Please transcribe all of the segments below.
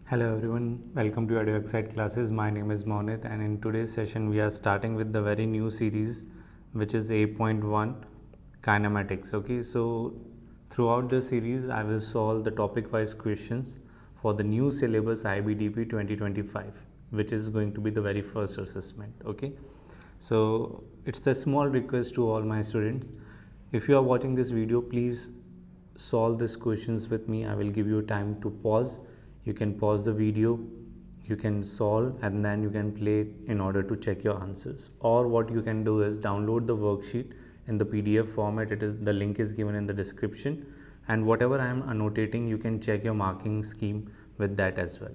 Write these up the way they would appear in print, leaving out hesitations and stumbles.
Hello everyone, welcome to Eduxcite classes. My name is Monit, and in today's session we are starting with the very new series which is A.1 Kinematics. Okay, so throughout the series I will solve the topic wise questions for the new syllabus IBDP 2025, which is going to be the very first assessment. Okay, so it's a small request to all my students. If you are watching this video, please solve these questions with me. I will give you time to pause. You can pause the video, you can solve, and then you can play it in order to check your answers. Or what you can do is download the worksheet in the PDF format. The link is given in the description, and whatever I am annotating, you can check your marking scheme with that as well.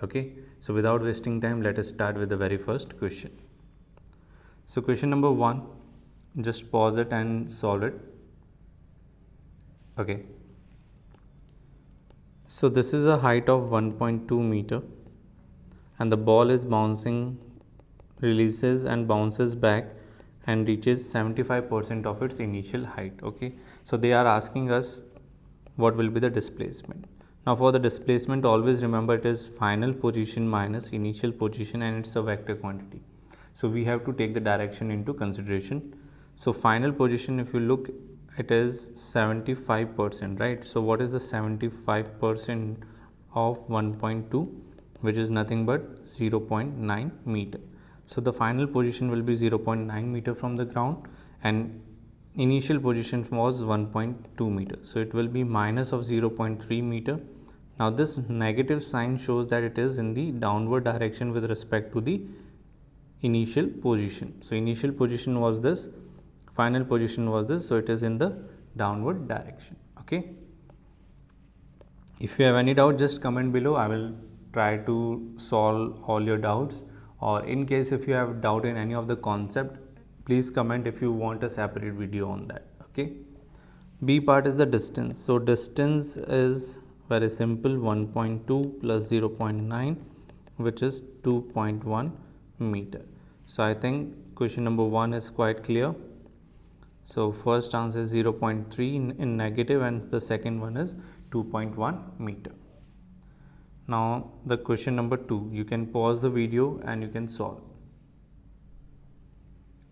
Okay, so without wasting time, let us start with the very first question. So question number 1, just pause it and solve it. Okay, so this is a height of 1.2 meter and the ball is bouncing, releases and bounces back and reaches 75% of its initial height. Okay, so they are asking us what will be the displacement. Now for the displacement, always remember it is final position minus initial position and it's a vector quantity. So we have to take the direction into consideration. So final position, if you look, it is 75%, right? So what is the 75% of 1.2, which is nothing but 0.9 meter. So the final position will be 0.9 meter from the ground and initial position was 1.2 meter. So it will be minus of 0.3 meter. Now this negative sign shows that it is in the downward direction with respect to the initial position. So initial position was this, final position was this, so it is in the downward direction. Okay, if you have any doubt, just comment below. I will try to solve all your doubts, or in case if you have doubt in any of the concept, please comment if you want a separate video on that. Okay, B part is the distance. So distance is very simple, 1.2 plus 0.9, which is 2.1 meter. So I think question number 1 is quite clear. So first answer is 0.3 in negative and the second one is 2.1 meter. Now the question number 2, you can pause the video and you can solve.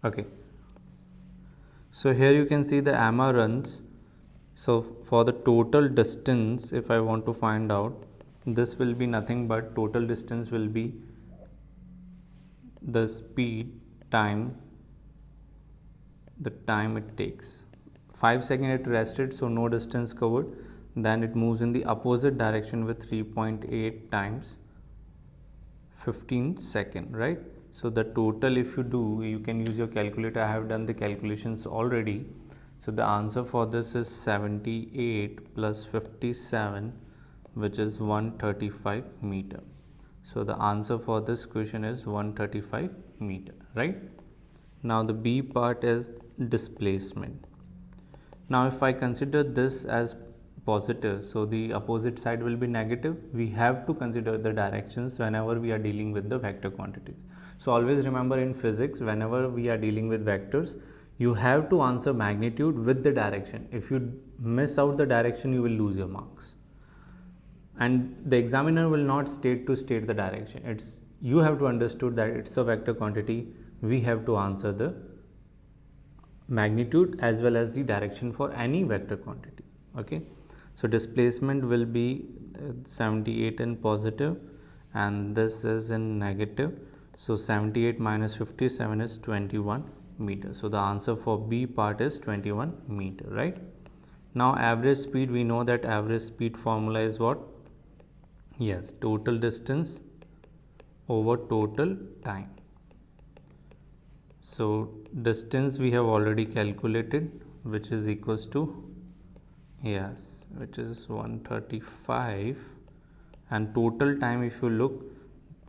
Okay, so here you can see the AMA runs. So for the total distance, if I want to find out, this will be nothing but total distance will be the speed time, the time it takes. 5 seconds it rested, so no distance covered. Then it moves in the opposite direction with 3.8 times 15 seconds, right? So the total, if you do, you can use your calculator. I have done the calculations already. So the answer for this is 78 plus 57, which is 135 meter. So the answer for this question is 135 meter, right? Now the B part is displacement. Now if I consider this as positive, so the opposite side will be negative. We have to consider the directions whenever we are dealing with the vector quantities. So always remember, in physics, whenever we are dealing with vectors, you have to answer magnitude with the direction. If you miss out the direction, you will lose your marks. And the examiner will not state the direction. It's you have to understood that it's a vector quantity. We have to answer the magnitude as well as the direction for any vector quantity. Okay, so displacement will be 78 in positive and this is in negative. So 78 minus 57 is 21 meter. So the answer for B part is 21 meter, right? Now average speed, we know that average speed formula is what? Yes, total distance over total time. So distance we have already calculated, which is equals to, yes, which is 135, and total time, if you look,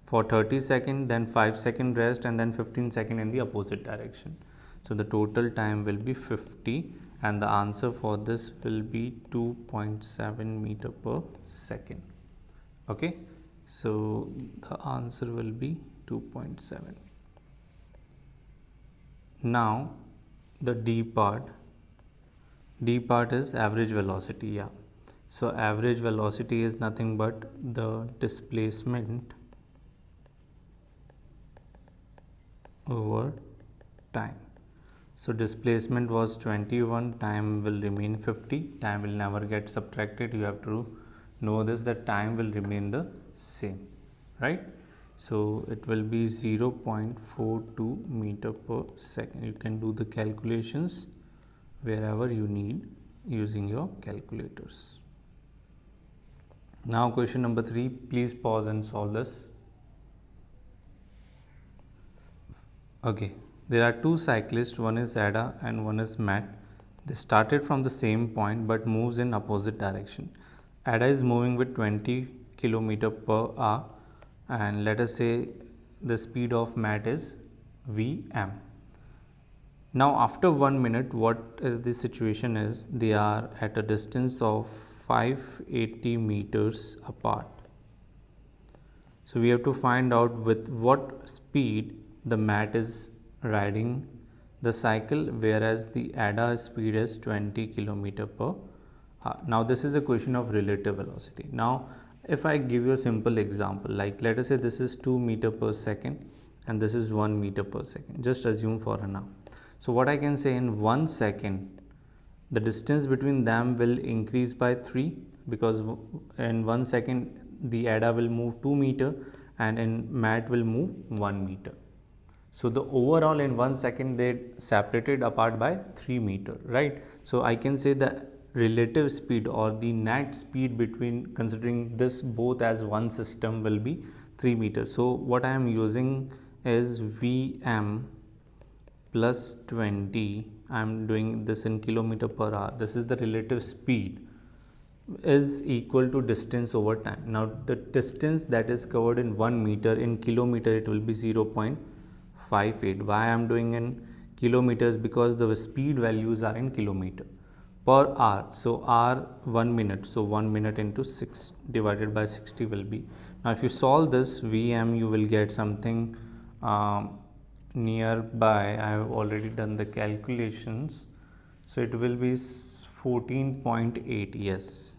for 30 seconds, then 5 second rest and then 15 second in the opposite direction. So the total time will be 50 and the answer for this will be 2.7 meter per second. Okay, so the answer will be 2.7. Now the D part is average velocity. Yeah, So average velocity is nothing but the displacement over time. So displacement was 21, time will remain 50, time will never get subtracted. You have to know this, that time will remain the same, right? So it will be 0.42 meter per second. You can do the calculations wherever you need using your calculators. Now question number 3, please pause and solve this. Okay, there are two cyclists, one is Ada and one is Matt. They started from the same point but moves in opposite direction. Ada is moving with 20 km per hour and let us say the speed of Matt is Vm. Now after 1 minute, what is the situation is they are at a distance of 580 meters apart. So we have to find out with what speed the Matt is riding the cycle, whereas the Ada speed is 20 km per hour. Now this is a question of relative velocity. Now if I give you a simple example, like let us say this is 2 meter per second and this is 1 meter per second, just assume for now. So what I can say, in 1 second the distance between them will increase by 3, because in 1 second the Ada will move 2 meter and in Matt will move 1 meter. So the overall in 1 second they separated apart by 3 meter, right? So I can say the relative speed or the net speed between, considering this both as one system, will be 3 meters. So what I am using is Vm plus 20. I am doing this in kilometer per hour. This is the relative speed is equal to distance over time. Now the distance that is covered in 1 meter, in kilometer it will be 0.58. Why I am doing in kilometers? Because the speed values are in kilometer per hour. So hour 1 minute, so 1 minute into 6 divided by 60 will be. Now if you solve this Vm, you will get something nearby. I have already done the calculations, so it will be 14.8. yes,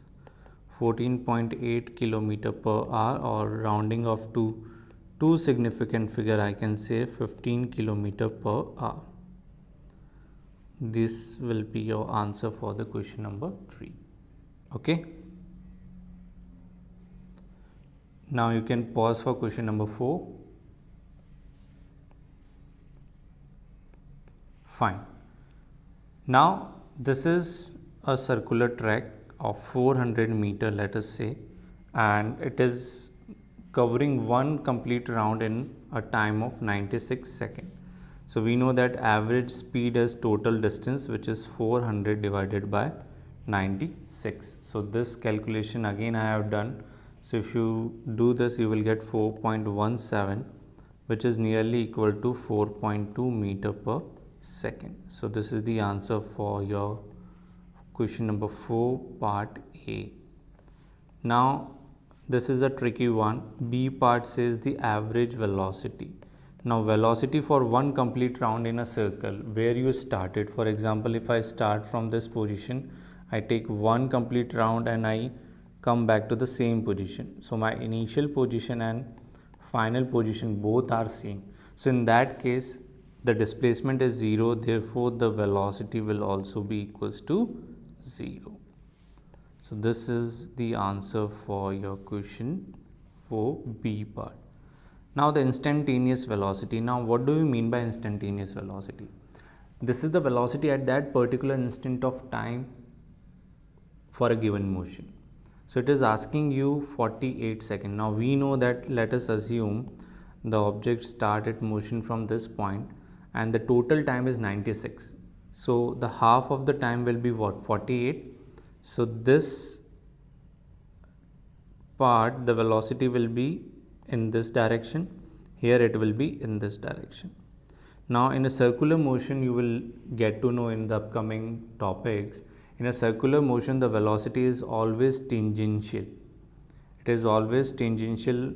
14.8 kilometer per hour, or rounding off to two significant figure, I can say 15 kilometer per hour. This will be your answer for the question number 3. Okay, now you can pause for question number 4. Fine. Now this is a circular track of 400 meter, let us say, and it is covering one complete round in a time of 96 seconds. So we know that average speed is total distance, which is 400 divided by 96. So this calculation again I have done. So if you do this, you will get 4.17, which is nearly equal to 4.2 meter per second. So this is the answer for your question number 4, part A. Now this is a tricky one. B part says the average velocity. Now velocity for one complete round in a circle where you started. For example, if I start from this position, I take one complete round and I come back to the same position. So my initial position and final position both are same. So in that case, the displacement is 0, therefore the velocity will also be equals to 0. So this is the answer for your question for B part. Now the instantaneous velocity. Now what do you mean by instantaneous velocity? This is the velocity at that particular instant of time for a given motion. So it is asking you 48 seconds. Now we know that, let us assume the object started motion from this point and the total time is 96. So the half of the time will be what? 48. So this part, the velocity will be in this direction, here it will be in this direction. Now in a circular motion, you will get to know in the upcoming topics, in a circular motion the velocity is always tangential. It is always tangential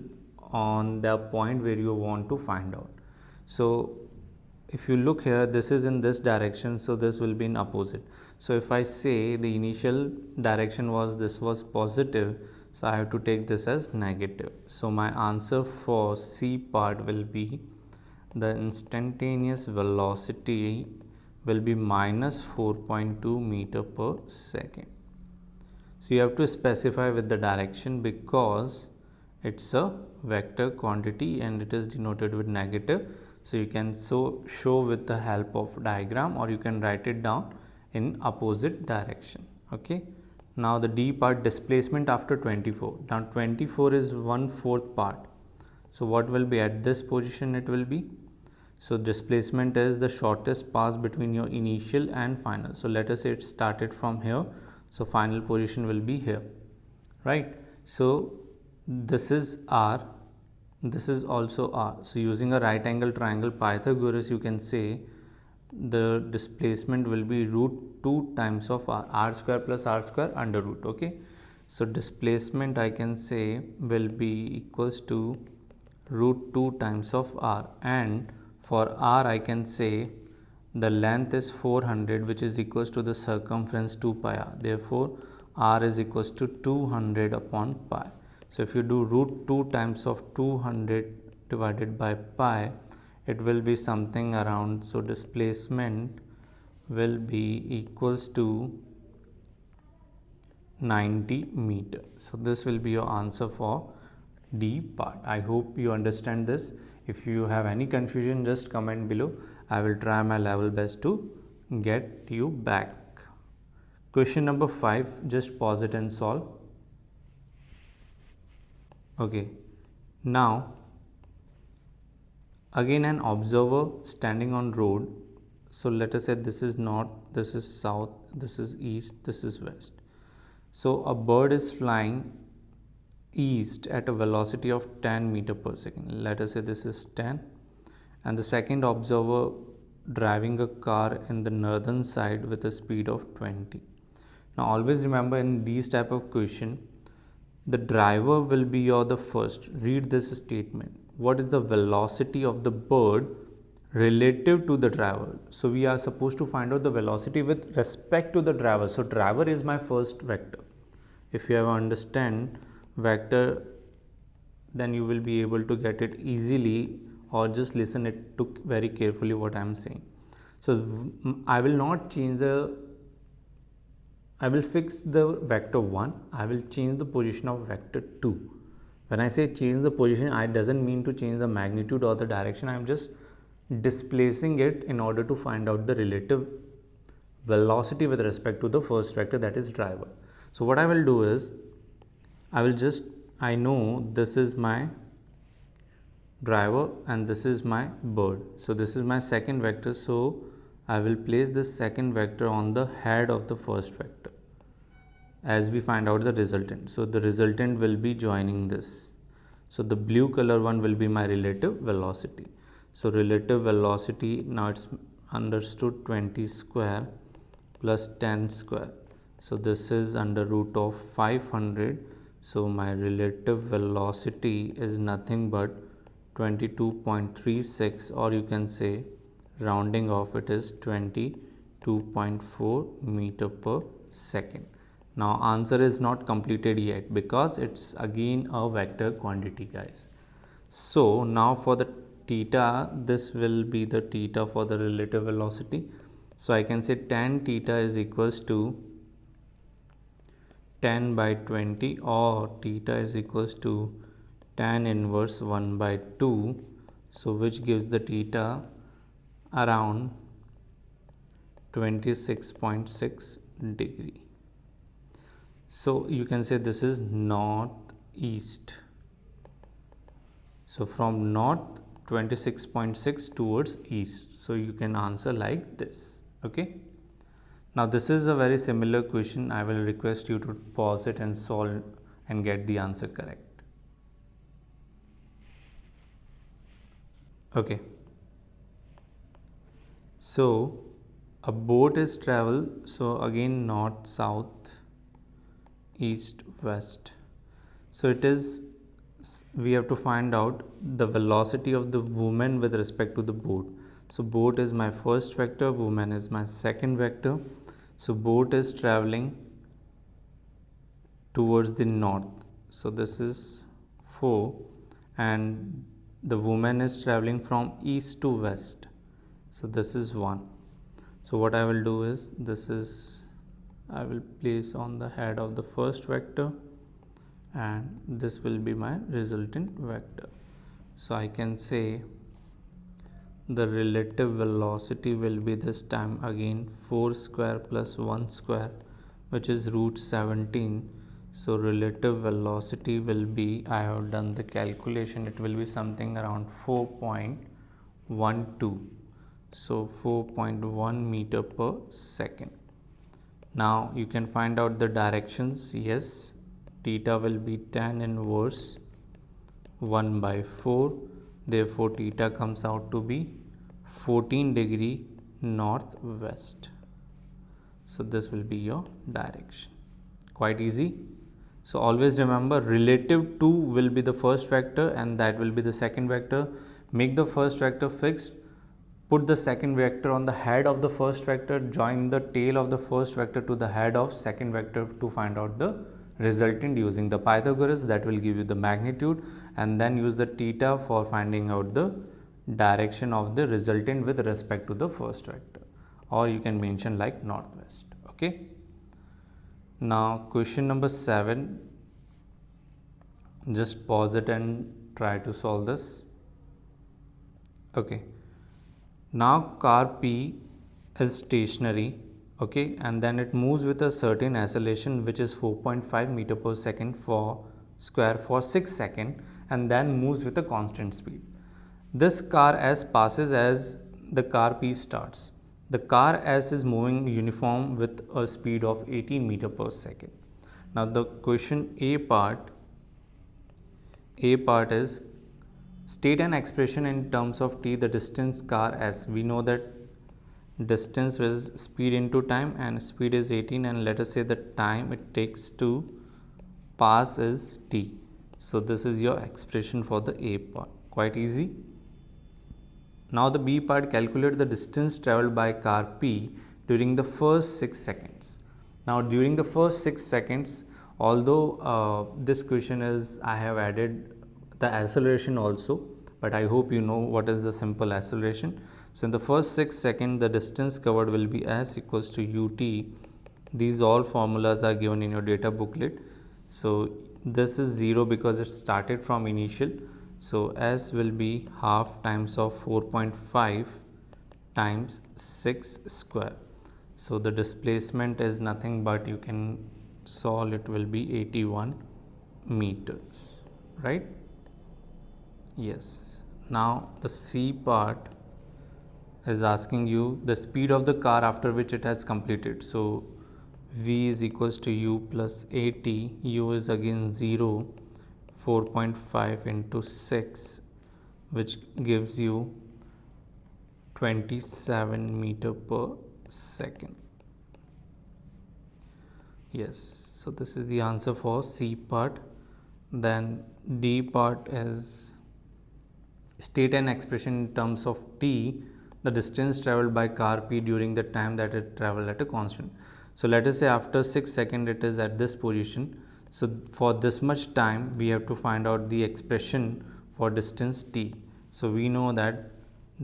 on the point where you want to find out. So if you look here, this is in this direction, so this will be in opposite. So if I say the initial direction was this was positive, so I have to take this as negative. So my answer for C part will be the instantaneous velocity will be minus 4.2 meter per second. So you have to specify with the direction because it's a vector quantity and it is denoted with negative. So you can show with the help of diagram, or you can write it down in opposite direction. Okay. Now the D part, displacement after 24. Now 24 is 1/4 part. So what will be at this position? It will be, so displacement is the shortest path between your initial and final. So let us say it started from here. So final position will be here, right? So this is R, this is also R. So using a right angle triangle Pythagoras, you can say the displacement will be root 2 times of R square plus R square under root. Okay. So displacement I can say will be equals to root 2 times of R, and for R I can say the length is 400, which is equals to the circumference 2 pi r. Therefore R is equals to 200 upon pi. So if you do root 2 times of 200 divided by pi, it will be something around, so displacement will be equals to 90 meter. So this will be your answer for D part. I hope you understand this. If you have any confusion, just comment below. I will try my level best to get you back. Question number 5, just pause it and solve. Okay. Now again an observer standing on road. So let us say this is north, this is south, this is east, this is west. So a bird is flying east at a velocity of 10 meter per second. Let us say this is 10, and the second observer driving a car in the northern side with a speed of 20. Now always remember, in these type of question, the driver will be the first. Read this statement. What is the velocity of the bird relative to the driver? So we are supposed to find out the velocity with respect to the driver. So driver is my first vector. If you have understand vector, then you will be able to get it easily, or just listen it to very carefully what I am saying. So I will not change I will fix the vector 1, I will change the position of vector 2. When I say change the position, I doesn't mean to change the magnitude or the direction. I am just displacing it in order to find out the relative velocity with respect to the first vector, that is driver. So what I will do is, I know this is my driver and this is my bird. So this is my second vector. So I will place this second vector on the head of the first vector as we find out the resultant. So the resultant will be joining this. So the blue color one will be my relative velocity. So relative velocity, now it's understood, 20 square plus 10 square. So this is under root of 500. So my relative velocity is nothing but 22.36, or you can say rounding off it is 22.4 meter per second. Now answer is not completed yet because it's again a vector quantity, guys. So now for the theta, this will be the theta for the relative velocity. So I can say tan theta is equals to 10 by 20, or theta is equals to tan inverse 1 by 2. So which gives the theta around 26.6 degree. So you can say this is northeast. So from north 26.6 towards east. So you can answer like this. Okay. Now this is a very similar question. I will request you to pause it and solve and get the answer correct. Okay. So a boat is travel. So again north, south, east, west. So it is, we have to find out the velocity of the woman with respect to the boat. So boat is my first vector, woman is my second vector. So boat is traveling towards the north. So this is 4, and the woman is traveling from east to west. So this is 1. So what I will do is, I will place on the head of the first vector, and this will be my resultant vector. So I can say the relative velocity will be this time again 4 square plus 1 square, which is root 17. So relative velocity will be, I have done the calculation, it will be something around 4.12. So 4.1 meter per second. Now you can find out the directions. Yes, theta will be tan inverse 1 by 4. Therefore theta comes out to be 14 degree northwest. So this will be your direction. Quite easy. So always remember, relative to will be the first vector and that will be the second vector. Make the first vector fixed. Put the second vector on the head of the first vector. Join the tail of the first vector to the head of second vector to find out the resultant using the Pythagoras. That will give you the magnitude, and then use the theta for finding out the direction of the resultant with respect to the first vector, or you can mention like northwest. Okay. Now question number 7, just pause it and try to solve this. Okay, now car P is stationary, okay, and then it moves with a certain acceleration which is 4.5 meter per second for square for 6 seconds, and then moves with a constant speed. This car S passes as the car P starts. The car S is moving uniform with a speed of 18 meter per second. Now the question A part is, state an expression in terms of t the distance car S. We know that distance is speed into time, and speed is 18, and let us say the time it takes to pass is t. So this is your expression for the A part. Quite easy. Now the B part, calculate the distance traveled by car P during the first 6 seconds. Now during the first 6 seconds, although this question is, I have added the acceleration also, but I hope you know what is the simple acceleration. So in the first 6 seconds, the distance covered will be S equals to ut. These all formulas are given in your data booklet. So this is 0 because it started from initial. So S will be half times of 4.5 times 6 square. So the displacement is nothing but, you can solve, it will be 81 meters, right? Yes. Now the C part is asking you the speed of the car after which it has completed. So V is equals to U plus AT. U is again 0. 4.5 into 6, which gives you 27 meter per second. Yes, so this is the answer for C part. Then D part is, state an expression in terms of t the distance traveled by car P during the time that it traveled at a constant. So let us say after 6 seconds it is at this position. So for this much time we have to find out the expression for distance t. So we know that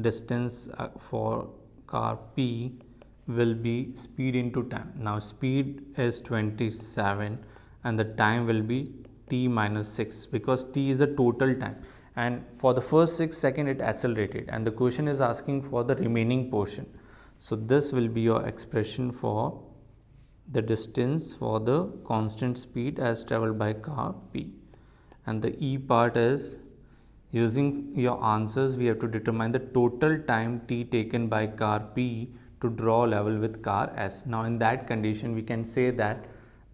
distance for car P will be speed into time. Now speed is 27 and the time will be t minus 6, because t is the total time, and for the first 6 seconds it accelerated, and the question is asking for the remaining portion. So this will be your expression for the distance for the constant speed as traveled by car P. And the E part is, using your answers we have to determine the total time t taken by car P to draw level with car S. Now in that condition we can say that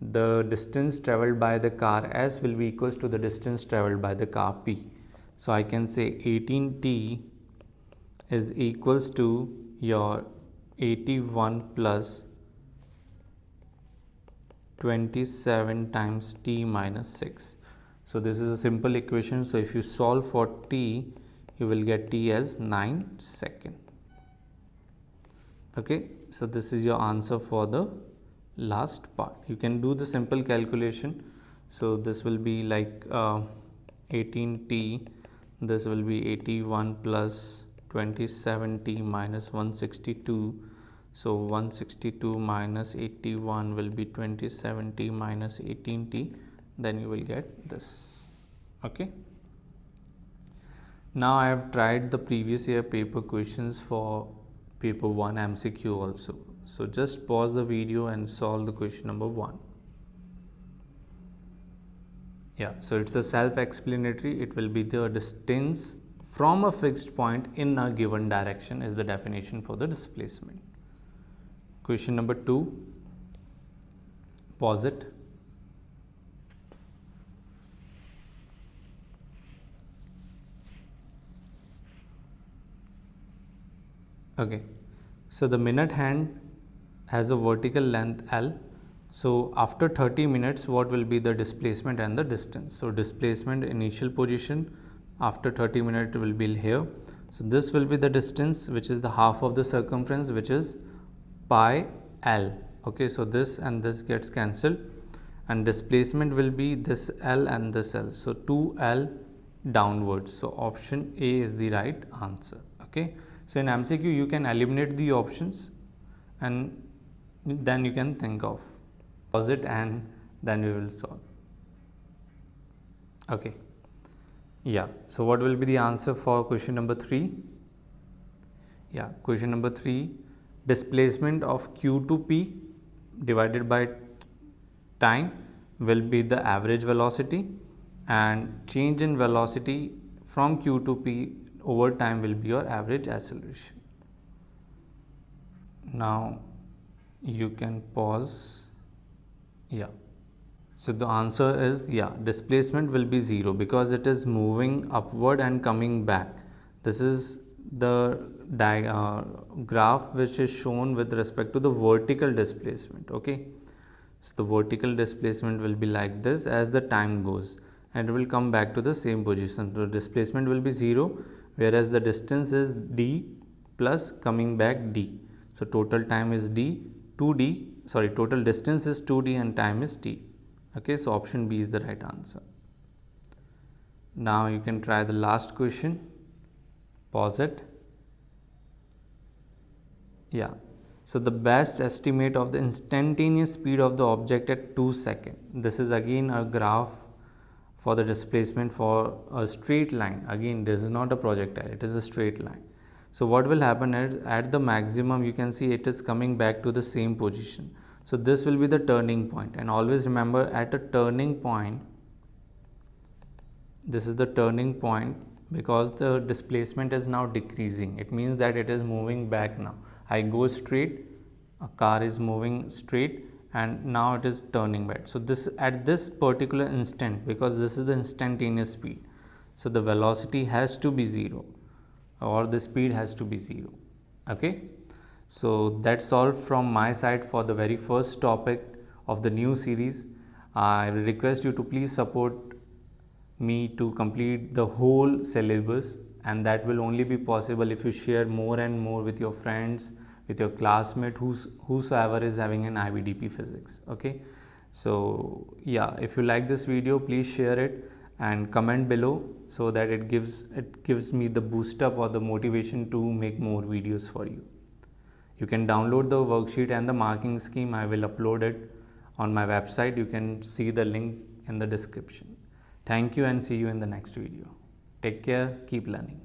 the distance traveled by the car S will be equals to the distance traveled by the car P. So I can say 18t is equals to your 81 plus 27 times t minus 6. So this is a simple equation. So if you solve for t, you will get t as 9 seconds. Okay, so this is your answer for the last part. You can do the simple calculation. So this will be like 18t, this will be 81 plus 27t minus 162. So 162 minus 81 will be 27t minus 18t, then you will get this. Okay. Now I have tried the previous year paper questions for paper 1 MCQ also. So just pause the video and solve the question number 1. Yeah, so it's a self-explanatory. It will be the distance from a fixed point in a given direction is the definition for the displacement. Question number 2, pause it. Okay, so the minute hand has a vertical length L. So after 30 minutes, what will be the displacement and the distance? So displacement initial position after 30 minutes will be here. So this will be the distance, which is the half of the circumference, which is pi L. Okay, so this and this gets cancelled, and displacement will be this L and this L. So 2L downwards. So option A is the right answer. Okay, so in MCQ you can eliminate the options and then you can think of pause it and then we will solve. Okay, yeah, so what will be the answer for question number 3? Yeah, question number 3, displacement of Q to P divided by time will be the average velocity, and change in velocity from Q to P over time will be your average acceleration. Now you can pause. Yeah, so the answer is, yeah, displacement will be 0 because it is moving upward and coming back. This is the graph which is shown with respect to the vertical displacement. Okay, so the vertical displacement will be like this as the time goes, and it will come back to the same position. So displacement will be 0, whereas the distance is d plus coming back d. So total time is total distance is 2d and time is t. Okay, so option B is the right answer. Now you can try the last question. Pause it. Yeah, so the best estimate of the instantaneous speed of the object at 2 seconds. This is again a graph for the displacement for a straight line. Again, this is not a projectile, it is a straight line. So what will happen is at the maximum you can see it is coming back to the same position. So this will be the turning point, and always remember at a turning point, this is the turning point because the displacement is now decreasing. It means that it is moving back now. I go straight, a car is moving straight, and now it is turning back. So this at this particular instant, because this is the instantaneous speed, so the velocity has to be 0 or the speed has to be 0. Okay, so that's all from my side for the very first topic of the new series. I will request you to please support me to complete the whole syllabus, and that will only be possible if you share more and more with your friends, with your classmate, whosoever is having an IBDP physics. Okay, so yeah, if you like this video, please share it and comment below so that it gives me the boost up or the motivation to make more videos for you. You can download the worksheet and the marking scheme. I will upload it on my website. You can see the link in the description. Thank you and see you in the next video. Take care, keep learning.